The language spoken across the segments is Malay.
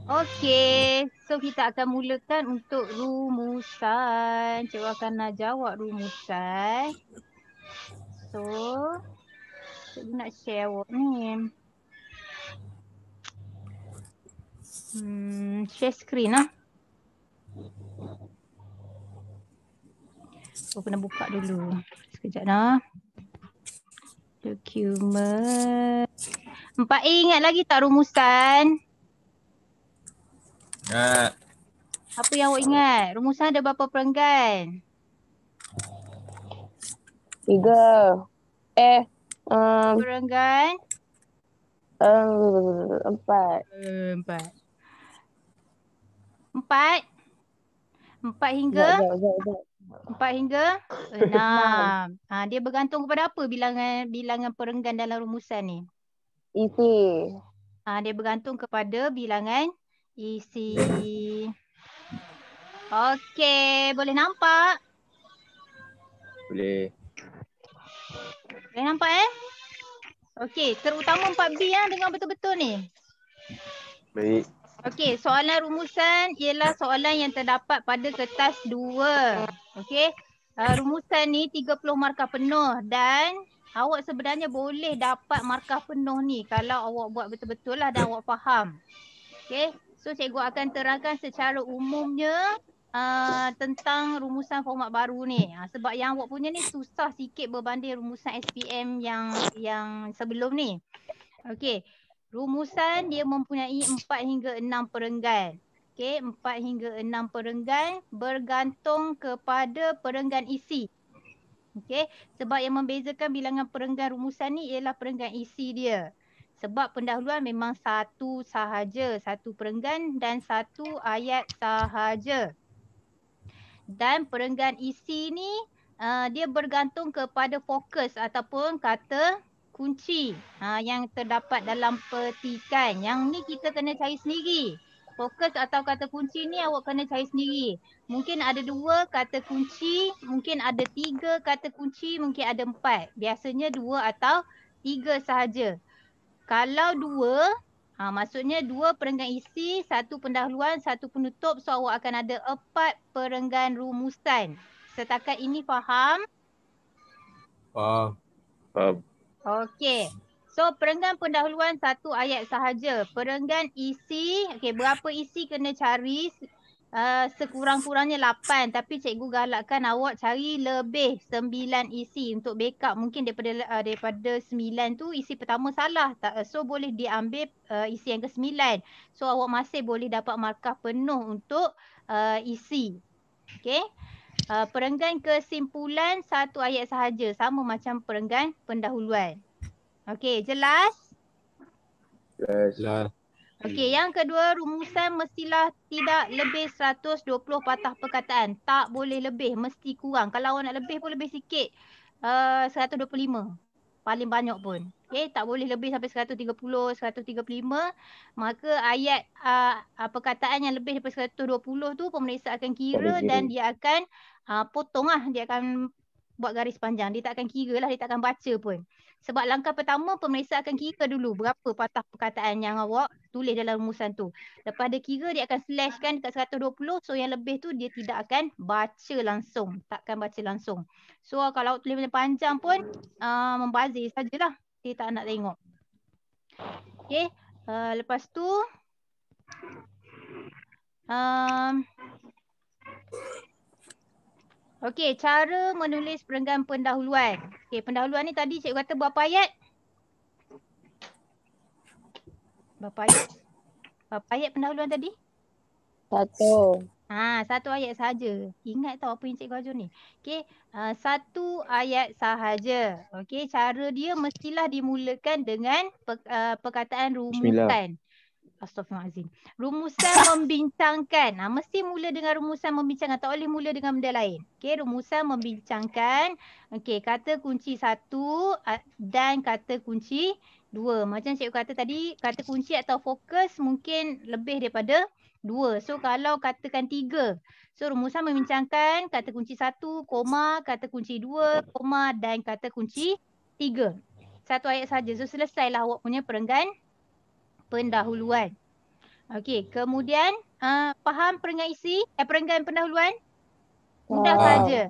Okey, so kita akan mulakan untuk rumusan. Cikgu akan nak jawab rumusan. So, cikgu nak share awak ni. Share screen lah. So, kena buka dulu. Sekejap dah. Dokumen. 4A ingat lagi tak rumusan? Ingat. Apa yang awak ingat? Rumusan ada berapa perenggan? 3. Perenggan? 4. 4. 4? 4 hingga? Sekejap. 4 hingga 6. Dia bergantung kepada apa bilangan perenggan dalam rumusan ni? Isi. Dia bergantung kepada bilangan isi. Okey, boleh nampak? Boleh. Boleh nampak Okey, terutama 4B dengar betul-betul ni. Baik. Okey, soalan rumusan ialah soalan yang terdapat pada kertas 2. Okey, rumusan ni 30 markah penuh dan awak sebenarnya boleh dapat markah penuh ni kalau awak buat betul-betul lah dan awak faham. Okey, so cikgu akan terangkan secara umumnya tentang rumusan format baru ni. Sebab yang awak punya ni susah sikit berbanding rumusan SPM yang sebelum ni. Okey. Rumusan dia mempunyai 4 hingga 6 perenggan. Okey, 4 hingga 6 perenggan bergantung kepada perenggan isi. Okey, sebab yang membezakan bilangan perenggan rumusan ni ialah perenggan isi dia. Sebab pendahuluan memang satu sahaja, satu perenggan dan satu ayat sahaja. Dan perenggan isi ni dia bergantung kepada fokus ataupun kata kunci yang terdapat dalam petikan. Yang ni kita kena cari sendiri. Fokus atau kata kunci ni awak kena cari sendiri. Mungkin ada 2 kata kunci, mungkin ada 3 kata kunci, mungkin ada 4. Biasanya 2 atau 3 sahaja. Kalau 2, maksudnya 2 perenggan isi, 1 pendahuluan, 1 penutup. So awak akan ada 4 perenggan rumusan. Setakat ini faham? Faham. Okey. So perenggan pendahuluan 1 ayat sahaja. Perenggan isi, okey, berapa isi kena cari? Sekurang-kurangnya 8. Tapi cikgu galakkan awak cari lebih 9 isi untuk backup. Mungkin daripada 9 tu isi pertama salah. So boleh diambil isi yang ke-9. So awak masih boleh dapat markah penuh untuk isi. Okey. Perenggan kesimpulan 1 ayat sahaja. Sama macam perenggan pendahuluan. Okey, jelas? Jelas. Okey, yang kedua, rumusan mestilah tidak lebih 120 patah perkataan. Tak boleh lebih, mesti kurang. Kalau awak nak lebih pun lebih sikit. 125. Paling banyak pun. Okey, tak boleh lebih sampai 130, 135. Maka ayat perkataan yang lebih daripada 120 tu pemeriksa akan kira dan dia akan potong lah. Dia akan buat garis panjang. Dia tak akan kira lah, dia tak akan baca pun. Sebab langkah pertama pemeriksa akan kira dulu berapa patah perkataan yang awak tulis dalam rumusan tu. Lepas dia kira dia akan slashkan dekat 120. So yang lebih tu dia tidak akan baca langsung. Takkan baca langsung. So kalau awak tulis panjang pun membazir sajalah. Dia tak nak tengok. Okay. Lepas tu okey, cara menulis perenggan pendahuluan. Okey, pendahuluan ni tadi cikgu kata berapa ayat? Berapa ayat pendahuluan tadi? 1. 1 ayat sahaja. Ingat tau apa yang cikgu ajar ni. Okey, 1 ayat sahaja. Okey, cara dia mestilah dimulakan dengan perkataan rumusan. Astaghfirullahalazim. Rumusan membincangkan. Mesti mula dengan rumusan membincangkan. Tak boleh mula dengan benda lain. Okey, rumusan membincangkan. Okey, kata kunci 1 dan kata kunci 2. Macam cikgu kata tadi, kata kunci atau fokus mungkin lebih daripada 2. So kalau katakan 3. So rumusan membincangkan kata kunci 1, koma, kata kunci 2, koma dan kata kunci 3. 1 ayat saja. So selesailah awak punya perenggan pendahuluan. Okey, kemudian faham perenggan isi? Perenggan pendahuluan? Mudah Faham. saja.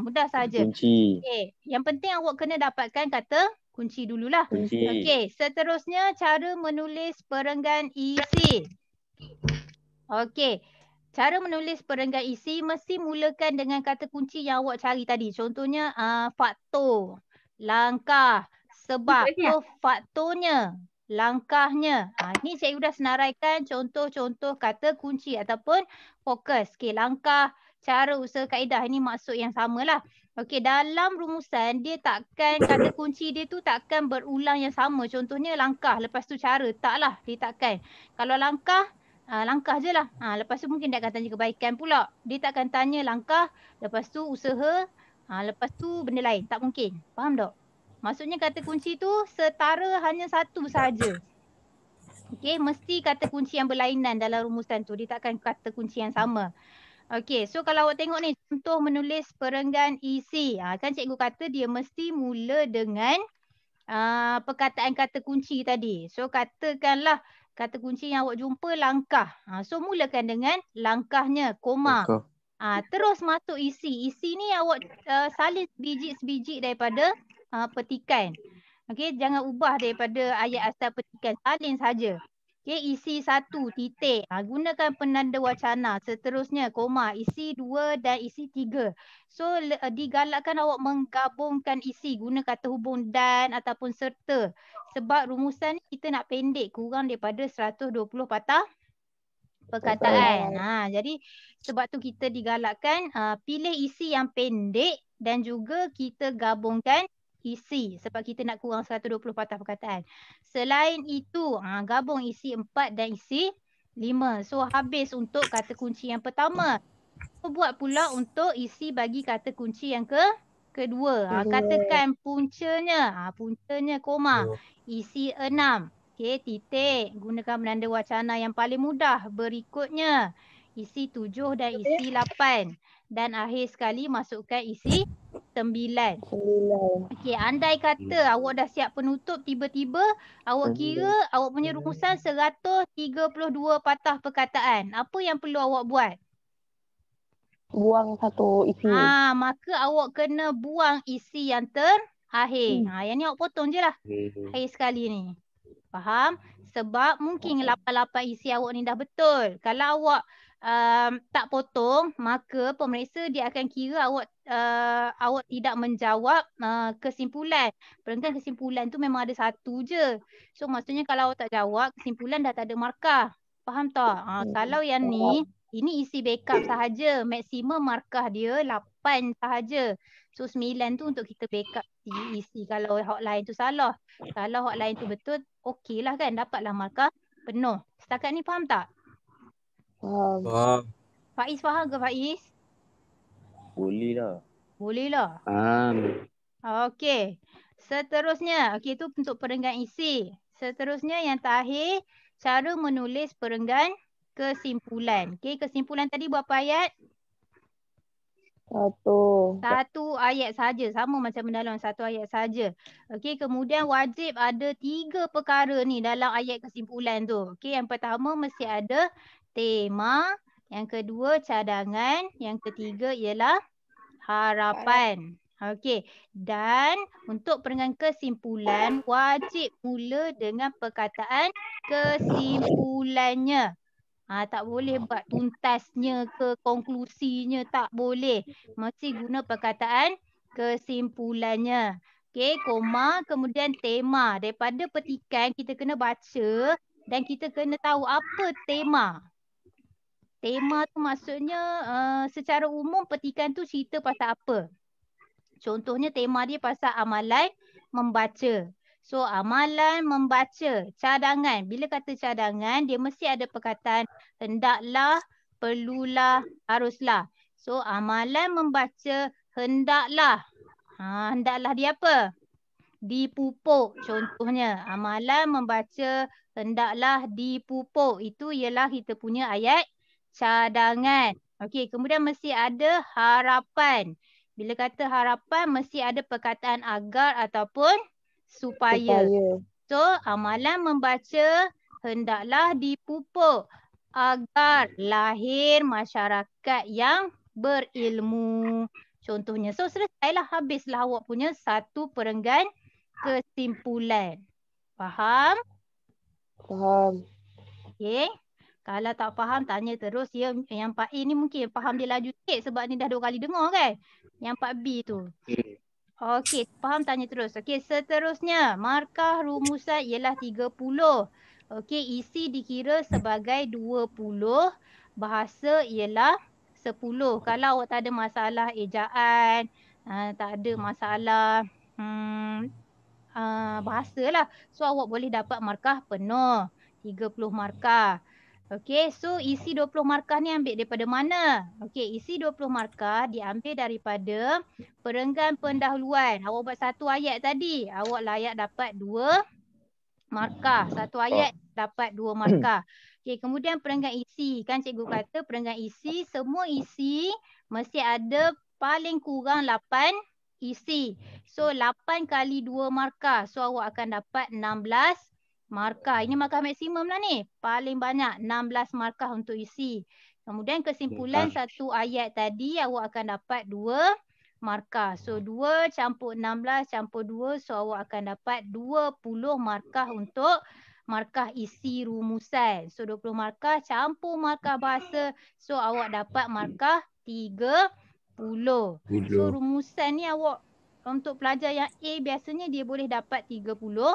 Mudah saja. Kunci. Okey, yang penting awak kena dapatkan kata kunci dululah. Kunci. Okey, seterusnya cara menulis perenggan isi. Okey. Cara menulis perenggan isi mesti mulakan dengan kata kunci yang awak cari tadi. Contohnya faktor, langkah, sebab. So faktornya, langkahnya. Ini cikgu dah senaraikan contoh-contoh kata kunci ataupun fokus. Okey, langkah, cara, usaha, kaedah. Ini maksud yang samalah. Okey, dalam rumusan dia takkan, kata kunci dia tu takkan berulang yang sama. Contohnya langkah, lepas tu cara. Taklah, dia takkan. Kalau langkah, langkah je lah. Lepas tu mungkin dia akan tanya kebaikan pula. Dia tak akan tanya langkah, lepas tu usaha, lepas tu benda lain. Tak mungkin. Faham tak? Maksudnya kata kunci tu setara hanya satu saja. Okey, mesti kata kunci yang berlainan dalam rumusan tu. Dia takkan kata kunci yang sama. Okey, so kalau awak tengok ni contoh menulis perenggan isi. Kan cikgu kata dia mesti mula dengan perkataan kata kunci tadi. So katakanlah kata kunci yang awak jumpa langkah. So mulakan dengan langkahnya, koma. Langkah. Terus masuk isi. Isi ni awak salin sebiji-sebiji daripada petikan. Okey, jangan ubah daripada ayat asal petikan. Salin saja. Okey, isi 1 titik. Gunakan penanda wacana. Seterusnya koma, isi 2 dan isi 3. So digalakkan awak menggabungkan isi guna kata hubung dan ataupun serta. Sebab rumusan ni kita nak pendek kurang daripada 120 patah perkataan. Jadi sebab tu kita digalakkan pilih isi yang pendek dan juga kita gabungkan isi sebab kita nak kurang 120 patah perkataan. Selain itu, gabung isi 4 dan isi 5. So habis untuk kata kunci yang pertama. So, buat pula untuk isi bagi kata kunci yang kedua. Katakan puncanya. Puncanya koma. Isi 6. Okey, titik. Gunakan penanda wacana yang paling mudah. Berikutnya, isi 7 dan isi 8. Dan akhir sekali masukkan isi 9. Okey, andai kata awak dah siap penutup, tiba-tiba awak kira awak punya rumusan 132 patah perkataan. Apa yang perlu awak buat? Buang satu isi. Maka awak kena buang isi yang terakhir. Yang ni awak potong je lah. Akhir sekali ni. Faham? Sebab mungkin 8 isi awak ni dah betul. Kalau awak tak potong, maka pemeriksa dia akan kira awak tidak menjawab kesimpulan. Perenggan kesimpulan tu memang ada satu je. So maksudnya kalau awak tak jawab, kesimpulan dah tak ada markah. Faham tak? Kalau yang ni, ini isi backup sahaja. Maksimum markah dia 8 sahaja. So 9 tu untuk kita backup isi kalau hotline tu salah. Kalau hotline tu betul, okey lah kan. Dapatlah markah penuh. Setakat ni faham tak? Faham. Faiz faham ke Faiz? Boleh lah. Boleh lah. Faham. Okey. Seterusnya, okey tu untuk perenggan isi. Seterusnya yang terakhir, cara menulis perenggan kesimpulan. Okey, kesimpulan tadi berapa ayat? Satu ayat saja. Sama macam pendahuluan, satu ayat saja. Okey, kemudian wajib ada 3 perkara ni dalam ayat kesimpulan tu. Okey, yang pertama mesti ada tema, yang kedua cadangan, yang ketiga ialah harapan. Okey, dan untuk perenggan kesimpulan wajib mula dengan perkataan kesimpulannya. Tak boleh buat tuntasnya ke konklusinya, tak boleh. Mesti guna perkataan kesimpulannya. Okey, koma, kemudian tema. Daripada petikan kita kena baca dan kita kena tahu apa tema. Tema tu maksudnya secara umum petikan tu cerita pasal apa. Contohnya tema dia pasal amalan membaca. So amalan membaca, cadangan. Bila kata cadangan, dia mesti ada perkataan hendaklah, perlulah, haruslah. So amalan membaca hendaklah. Hendaklah dia apa? Dipupuk. Contohnya amalan membaca hendaklah dipupuk. Itu ialah kita punya ayat cadangan. Okey, kemudian mesti ada harapan. Bila kata harapan mesti ada perkataan agar ataupun supaya. So amalan membaca hendaklah dipupuk. agar lahir masyarakat yang berilmu. Contohnya. So selesailah, habislah awak punya satu perenggan kesimpulan. Faham? Faham. Okey. Kalau tak faham, tanya terus. Ya, yang Pak A ni mungkin faham dia laju sikit sebab ni dah 2 kali dengar kan? Yang Pak B tu. Okey, faham tanya terus. Okey, seterusnya. Markah rumusan ialah 30. Okey, isi dikira sebagai 20. Bahasa ialah 10. Kalau awak tak ada masalah ejaan, tak ada masalah bahasa lah. So, awak boleh dapat markah penuh. 30 markah. Okey, so isi 20 markah ni ambil daripada mana? Okey, isi 20 markah diambil daripada perenggan pendahuluan. Awak buat satu ayat tadi, awak layak dapat 2 markah. Satu ayat dapat 2 markah. Okey, kemudian perenggan isi. Kan cikgu kata perenggan isi, semua isi mesti ada paling kurang 8 isi. So, 8 kali 2 markah. So, awak akan dapat 16 markah. Ini markah maksimum lah ni. Paling banyak 16 markah untuk isi. Kemudian kesimpulan satu ayat tadi awak akan dapat 2 markah. So 2 campur 16 campur 2. So awak akan dapat 20 markah untuk markah isi rumusan. So 20 markah campur markah bahasa. So awak dapat markah 30. So rumusan ni awak untuk pelajar yang A biasanya dia boleh dapat 30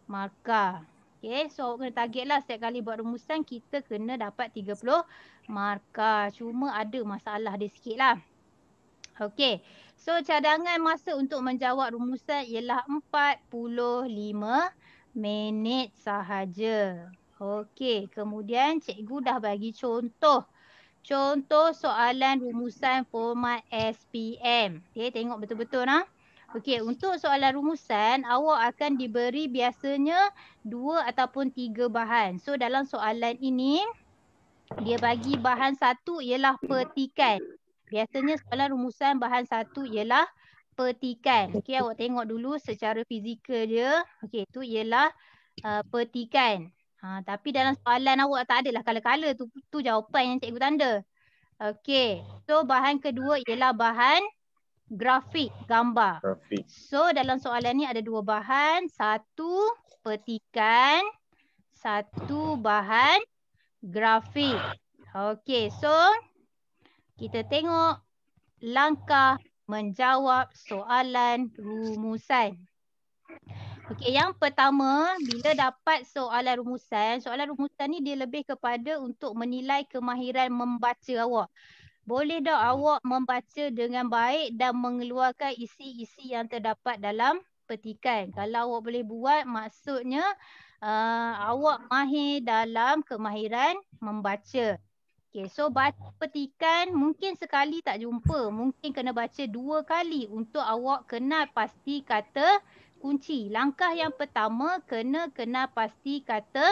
markah. Okay, so awak kena target lah setiap kali buat rumusan kita kena dapat 30 markah. Cuma ada masalah dia sikit lah. Okay, so cadangan masa untuk menjawab rumusan ialah 45 minit sahaja. Okay, kemudian cikgu dah bagi contoh. Contoh soalan rumusan format SPM. Okay, tengok betul-betul lah. Okey, untuk soalan rumusan, awak akan diberi biasanya 2 ataupun 3 bahan. So, dalam soalan ini, dia bagi bahan satu ialah petikan. Biasanya soalan rumusan bahan satu ialah petikan. Okey, awak tengok dulu secara fizikal dia. Okey, tu ialah petikan. Tapi dalam soalan awak tak adalah kala-kala tu. Tu jawapan yang cikgu tanda. Okey, so bahan kedua ialah bahan grafik, gambar. So dalam soalan ni ada 2 bahan. Satu petikan, satu bahan grafik. Okey, so kita tengok langkah menjawab soalan rumusan. Okey, yang pertama, bila dapat soalan rumusan ni dia lebih kepada untuk menilai kemahiran membaca awak. Boleh tak awak membaca dengan baik dan mengeluarkan isi-isi yang terdapat dalam petikan? Kalau awak boleh buat, maksudnya awak mahir dalam kemahiran membaca. Okay, so baca petikan mungkin sekali tak jumpa. Mungkin kena baca 2 kali untuk awak kenal pasti kata kunci. Langkah yang pertama kena kenal pasti kata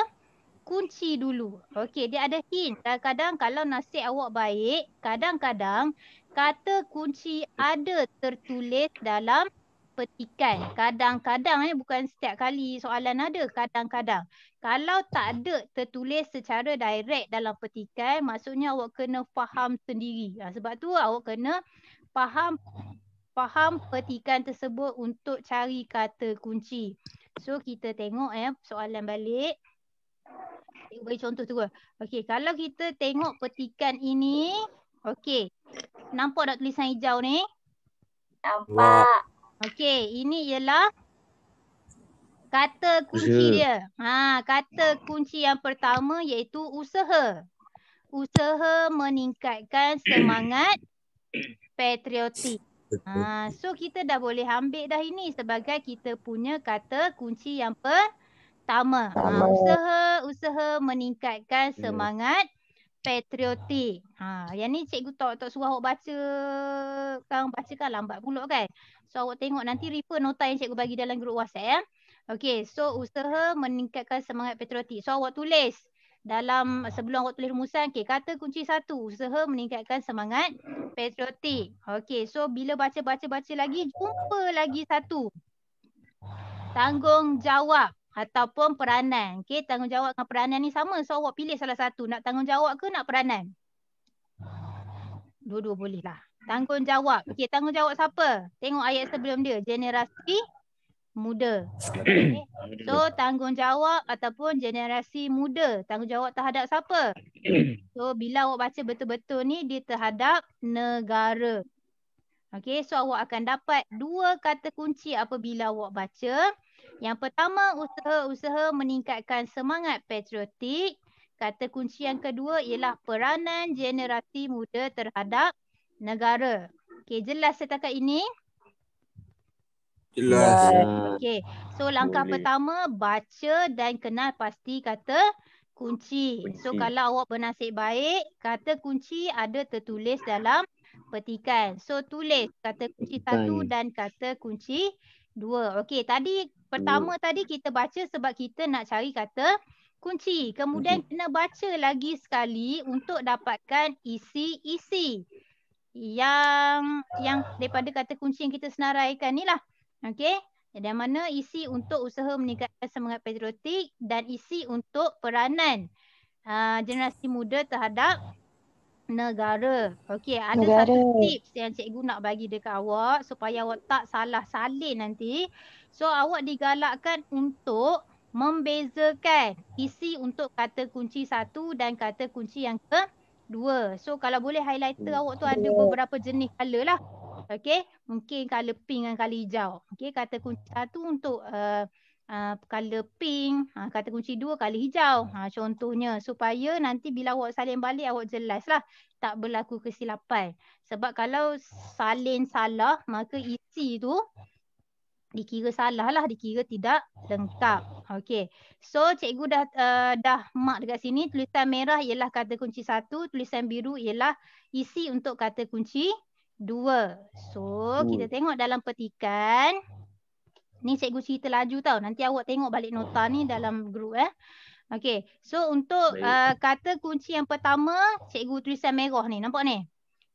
kunci dulu. Okey, dia ada hint. Kadang-kadang kalau nasib awak baik, kadang-kadang kata kunci ada tertulis dalam petikan. Kadang-kadang bukan setiap kali soalan ada, kadang-kadang. Kalau tak ada tertulis secara direct dalam petikan, maksudnya awak kena faham sendiri. Sebab tu awak kena faham petikan tersebut untuk cari kata kunci. So kita tengok soalan balik. Cikgu bagi contoh tu. Okey, kalau kita tengok petikan ini, okey. Nampak tak tulisan hijau ni? Nampak. Okey, ini ialah kata kunci dia. Kata kunci yang pertama iaitu usaha. Usaha meningkatkan semangat patriotik. So kita dah boleh ambil dah ini sebagai kita punya kata kunci yang pertama. Usaha meningkatkan semangat patriotik. Yang ni cikgu tak suruh awak baca. Kang baca kan lambat pula kan. So awak tengok nanti refer nota yang cikgu bagi dalam grup WhatsApp ya. Okey, so usaha meningkatkan semangat patriotik. So awak tulis dalam sebelum awak tulis rumusan, okey, kata kunci 1, usaha meningkatkan semangat patriotik. Okey, so bila baca lagi, jumpa lagi satu. Tanggungjawab. ataupun peranan. Okey, tanggungjawab dengan peranan ni sama. So awak pilih salah satu. Nak tanggungjawab ke nak peranan? Dua-dua boleh lah. Tanggungjawab. Okey, tanggungjawab siapa? Tengok ayat sebelum dia. Generasi muda. Okay. So tanggungjawab ataupun generasi muda. Tanggungjawab terhadap siapa? So bila awak baca betul-betul ni dia terhadap negara. Okey, so awak akan dapat dua kata kunci apabila awak baca. Yang pertama, usaha-usaha meningkatkan semangat patriotik. Kata kunci yang kedua ialah peranan generasi muda terhadap negara. Okey, jelas setakat ini? Jelas. Okey. So langkah Boleh. pertama baca dan kenal pasti kata kunci. So Kunci. kalau awak bernasib baik, kata kunci ada tertulis dalam petikan. So tulis kata kunci satu dan kata kunci dua. Okey, tadi pertama tadi kita baca sebab kita nak cari kata kunci. Kemudian kena baca lagi sekali untuk dapatkan isi-isi yang daripada kata kunci yang kita senaraikan ni lah. Okey, dan mana isi untuk usaha meningkatkan semangat patriotik dan isi untuk peranan generasi muda terhadap negara. Okey, ada satu tips yang cikgu nak bagi dekat awak supaya awak tak salah salin nanti. So awak digalakkan untuk membezakan isi untuk kata kunci satu dan kata kunci yang kedua. So kalau boleh highlighter awak tu ada beberapa jenis colour lah. Okey, mungkin colour pink dan colour hijau. Okey, kata kunci satu untuk colour pink, kata kunci dua colour hijau. Contohnya supaya nanti bila awak salin balik awak jelas lah. Tak berlaku kesilapan. Sebab kalau salin salah maka isi tu dikira salah lah, dikira tidak lengkap. Okey. So cikgu dah mark dekat sini. Tulisan merah ialah kata kunci satu, tulisan biru ialah isi untuk kata kunci dua. So kita tengok dalam petikan. Ni cikgu cerita laju tau. Nanti awak tengok balik nota ni dalam grup Okey. So untuk kata kunci yang pertama, cikgu tulisan merah ni. Nampak ni?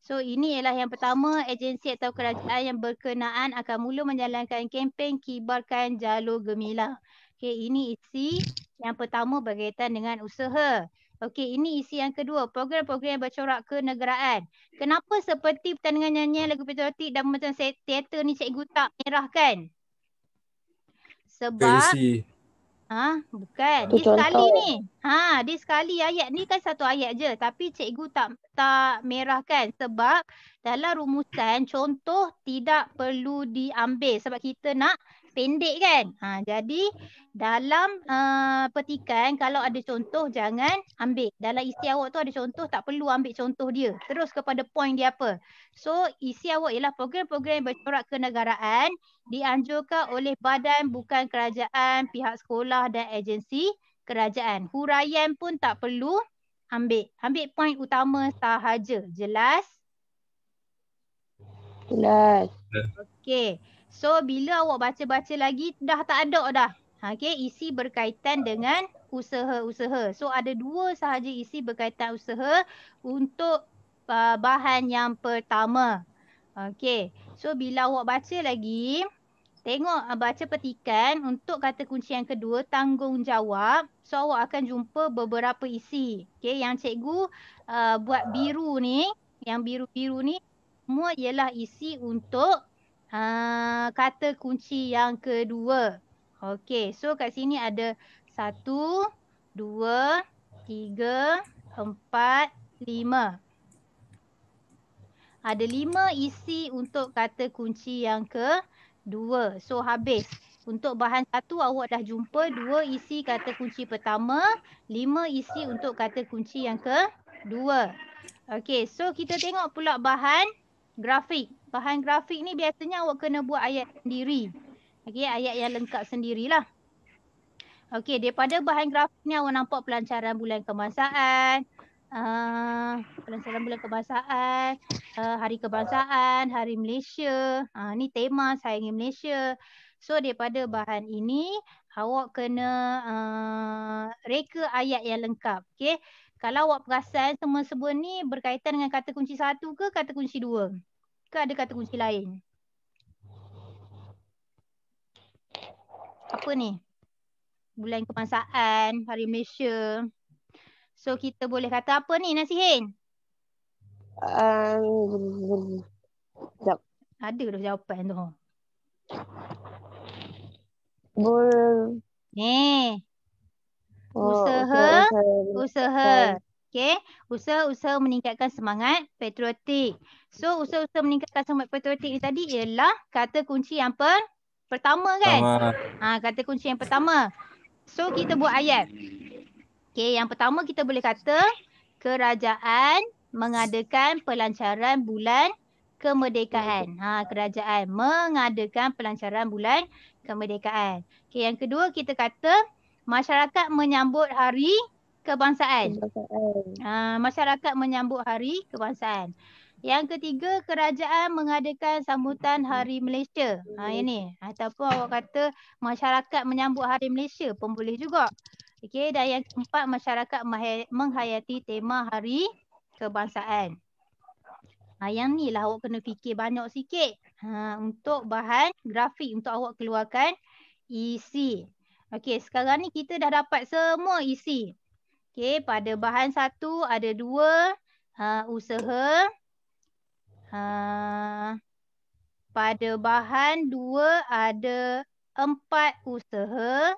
So ini ialah yang pertama, agensi atau kerajaan yang berkenaan akan mula menjalankan kempen kibarkan jalur gemilang. Okey, ini isi yang pertama berkaitan dengan usaha. Okey, ini isi yang kedua, program-program yang bercorak kenegaraan. Kenapa seperti pertandingan nyanyian lagu patriotik dan macam teater ni cikgu tak merahkan? Sebab bukan. Di sekali ni. Di sekali ayat ni kan satu ayat je. Tapi cikgu tak merahkan. Sebab dalam rumusan contoh tidak perlu diambil. Sebab kita nak pendek kan. Jadi dalam petikan kalau ada contoh jangan ambil. Dalam isi awak tu ada contoh tak perlu ambil contoh dia. Terus kepada poin dia apa. So isi awak ialah program-program yang bercorak kenegaraan dianjurkan oleh badan bukan kerajaan, pihak sekolah dan agensi kerajaan. Huraian pun tak perlu ambil. Ambil poin utama sahaja. Jelas? Jelas. Okey. So bila awak baca-baca lagi dah tak ada dah. Okey, isi berkaitan dengan usaha-usaha. So ada dua sahaja isi berkaitan usaha untuk bahan yang pertama. Okey. So bila awak baca lagi, tengok baca petikan untuk kata kunci yang kedua, tanggungjawab. So awak akan jumpa beberapa isi. Okey, yang cikgu buat biru ni, yang biru-biru ni semua ialah isi untuk kata kunci yang kedua. Okey, so kat sini ada 1, 2, 3, 4, 5. Ada 5 isi untuk kata kunci yang kedua. So habis. Untuk bahan satu awak dah jumpa 2 isi kata kunci pertama, 5 isi untuk kata kunci yang kedua. Okey, so kita tengok pula bahan grafik. Bahan grafik ni biasanya awak kena buat ayat sendiri. Okey, ayat yang lengkap sendirilah. Okey, daripada bahan grafik ni awak nampak pelancaran bulan kebangsaan, pelancaran bulan kebangsaan, hari kebangsaan, hari Malaysia. Ni tema sayangi Malaysia. So daripada bahan ini awak kena reka ayat yang lengkap. Okey. Kalau awak perasan semua ni berkaitan dengan kata kunci satu ke kata kunci dua? Ke ada kata kunci lain? Apa ni? bulan kebangsaan, Hari Malaysia. So kita boleh kata apa ni Nasihin? Sekejap. Ada dah jawapan tu. Ni. Usaha. Okey, usaha-usaha meningkatkan semangat patriotik. So usaha-usaha meningkatkan semangat patriotik ni tadi ialah kata kunci yang pertama kan? Kata kunci yang pertama. So kita buat ayat. Okey, yang pertama kita boleh kata kerajaan mengadakan pelancaran bulan kemerdekaan. Kerajaan mengadakan pelancaran bulan kemerdekaan. Okey, yang kedua kita kata masyarakat menyambut hari kebangsaan. Masyarakat menyambut hari kebangsaan. Yang ketiga, kerajaan mengadakan sambutan Hari Malaysia. Ini. Ataupun awak kata masyarakat menyambut Hari Malaysia pun boleh juga. Okey, dan yang keempat, masyarakat menghayati tema Hari Kebangsaan. Yang ni lah awak kena fikir banyak sikit. Untuk bahan grafik untuk awak keluarkan isi. Okey, sekarang ni kita dah dapat semua isi. Okey, pada bahan 1 ada 2 usaha. Pada bahan 2 ada 4 usaha.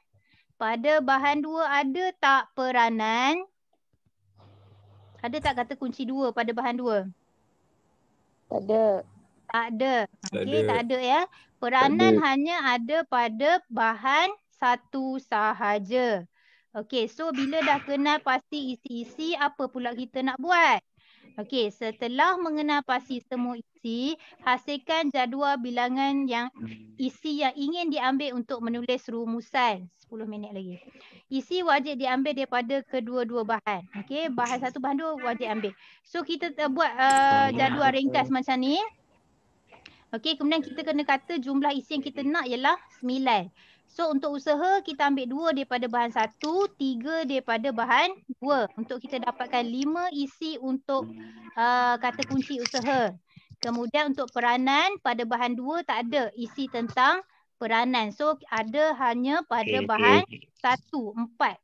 Pada bahan 2 ada tak peranan? Ada tak kata kunci 2 pada bahan 2? Tak ada. Tak ada. Okey, tak ada ya. Peranan hanya ada pada bahan 1 sahaja. Okey, so bila dah kenal pasti isi-isi, apa pula kita nak buat? Okey, setelah mengenal pasti semua isi, hasilkan jadual bilangan yang isi yang ingin diambil untuk menulis rumusan. 10 minit lagi. Isi wajib diambil daripada kedua-dua bahan. Okey, bahan 1, bahan 2 wajib ambil. So kita buat jadual ringkas macam ni. Okey, kemudian kita kena kata jumlah isi yang kita nak ialah 9. So untuk usaha kita ambil 2 daripada bahan 1, 3 daripada bahan 2 untuk kita dapatkan 5 isi untuk kata kunci usaha. Kemudian untuk peranan pada bahan 2 tak ada isi tentang peranan. So ada hanya pada bahan 1, 4.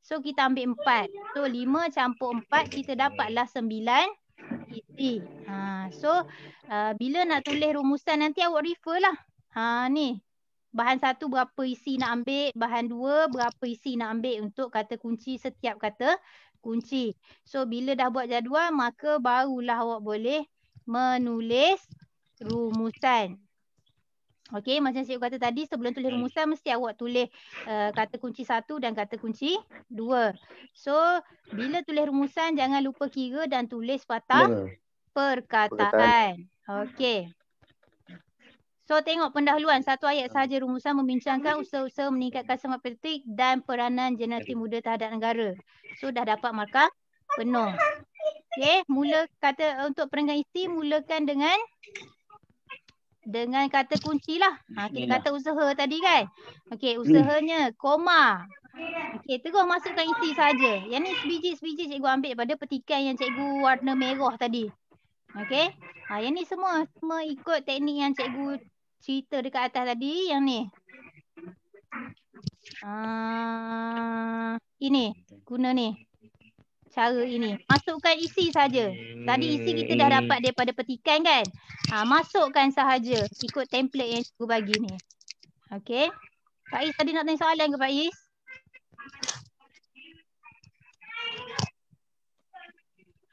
So kita ambil 4. So 5 campur 4 kita dapatlah 9 isi. So bila nak tulis rumusan nanti awak refer lah. Ni. Bahan 1 berapa isi nak ambil, bahan 2 berapa isi nak ambil untuk kata kunci setiap kata kunci. So bila dah buat jadual maka barulah awak boleh menulis rumusan. Okey, macam cikgu kata tadi sebelum tulis rumusan mesti awak tulis kata kunci 1 dan kata kunci 2. So bila tulis rumusan jangan lupa kira dan tulis patah perkataan. Okey. So tengok pendahuluan, satu ayat sahaja rumusan membincangkan usaha-usaha meningkatkan semangat patriotik dan peranan generasi muda terhadap negara. So dah dapat markah penuh. Okey, mula kata untuk perenggan isi mulakan dengan kata kunci lah. Kita kata usaha tadi kan. Okey, usahanya koma. Okey, terus masukkan isi saja. Yang ni sebiji-sebiji cikgu ambil pada petikan yang cikgu warna merah tadi. Okey. Yang ni semua ikut teknik yang cikgu cerita dekat atas tadi, yang ni. Ini guna ni. Cara ini. Masukkan isi saja. Tadi isi kita dah dapat daripada petikan kan? Masukkan sahaja ikut template yang cikgu bagi ni. Okey. Pak Is tadi nak tanya soalan ke Pak Is?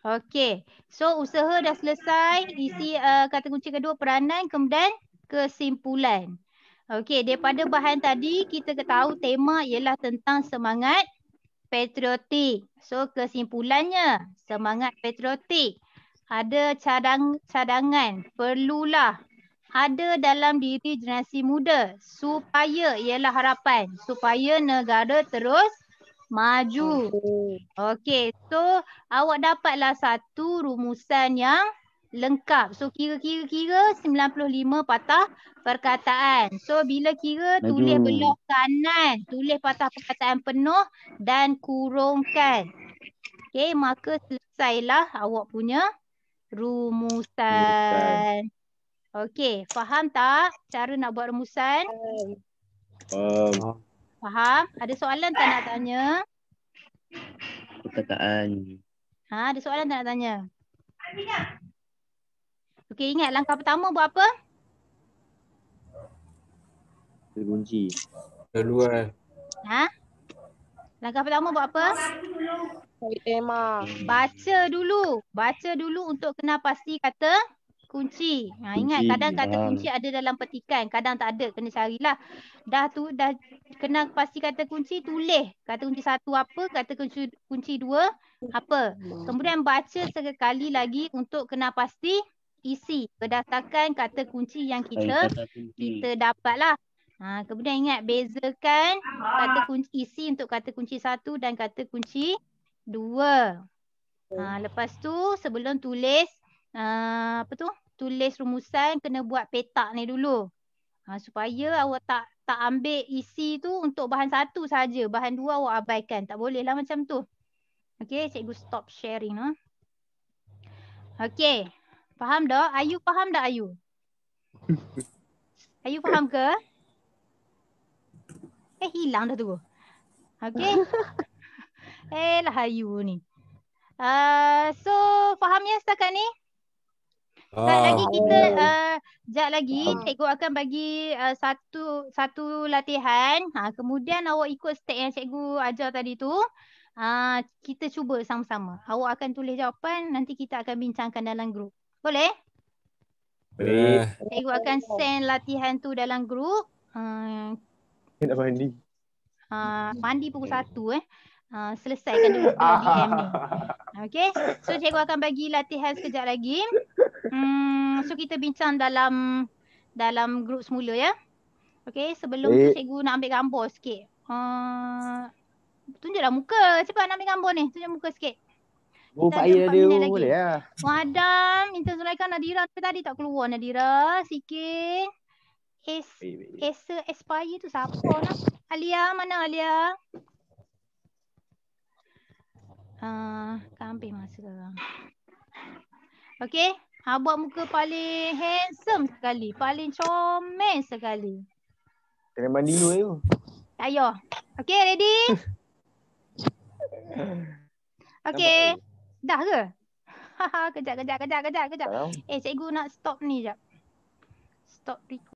Okey. So usaha dah selesai. Isi kata kunci kedua peranan, kemudian kesimpulan. Okey, daripada bahan tadi kita tahu tema ialah tentang semangat patriotik. So kesimpulannya, semangat patriotik ada cadangan, perlulah ada dalam diri generasi muda supaya ialah harapan, supaya negara terus maju. Okey, so awak dapatlah satu rumusan yang lengkap. So kira-kira 95 patah perkataan. So bila kira tulis belok kanan, tulis patah perkataan penuh dan kurungkan. Okey, maka selesailah awak punya rumusan. Okey, faham tak cara nak buat rumusan? Faham? Ada soalan tak nak tanya? Perkataan. Ada soalan tak nak tanya? Okey, ingat langkah pertama buat apa? Kunci. Kedua. Langkah pertama buat apa? Cari tema. Baca dulu. Baca dulu untuk kenal pasti kata kunci. Ingat Kunci, kadang kata faham. kunci ada dalam petikan. Kadang tak ada. Kena carilah. Dah kenal pasti kata kunci, tulis. Kata kunci 1 apa, kata kunci 2 apa. Kemudian baca sekali lagi untuk kenal pasti isi. Berdasarkan kata kunci yang kita Kata kunci. dapatlah. Kemudian ingat bezakan kata kunci isi untuk kata kunci 1 dan kata kunci 2. Lepas tu sebelum tulis tulis rumusan kena buat petak ni dulu. Supaya awak tak ambil isi tu untuk bahan 1 saja, bahan 2 awak abaikan. Tak boleh lah macam tu. Okey, cikgu stop sharing. Okey. Faham tak? Ayu faham tak Ayu? Ayu faham ke? Hilang dah tu. Okey. Lah Ayu ni. So faham ya setakat ni? Sekejap lagi kita sekejap lagi cikgu akan bagi satu latihan. Kemudian awak ikut step yang cikgu ajar tadi tu. Kita cuba sama-sama. Awak akan tulis jawapan, nanti kita akan bincangkan dalam grup. Boleh? Boleh. Cikgu akan send latihan tu dalam grup. Nak mandi. Mandi pukul 1 selesaikan dulu DM ni. Okay. So cikgu akan bagi latihan sekejap lagi. So kita bincang dalam grup semula ya. Okay. Sebelum tu cikgu nak ambil gambar sikit. Tunjuklah muka. Cepat nak ambil gambar ni. Tunjuk muka sikit. Kita ada 4 minit lagi. Boleh lah. Adam, Intan Zulaikha, Nadira. Tadi tak keluar Nadira. Sikit. Acer Aspire tu siapa nak? Alia, mana Alia? Kan ambil masa sekarang. Okay. Buat muka paling handsome sekali. Paling comel sekali. Kena mandi dulu tu. Ayo. Okay, ready? Okay. Dah ke? Kejap. Tahu. Cikgu nak stop ni jap. Stop record.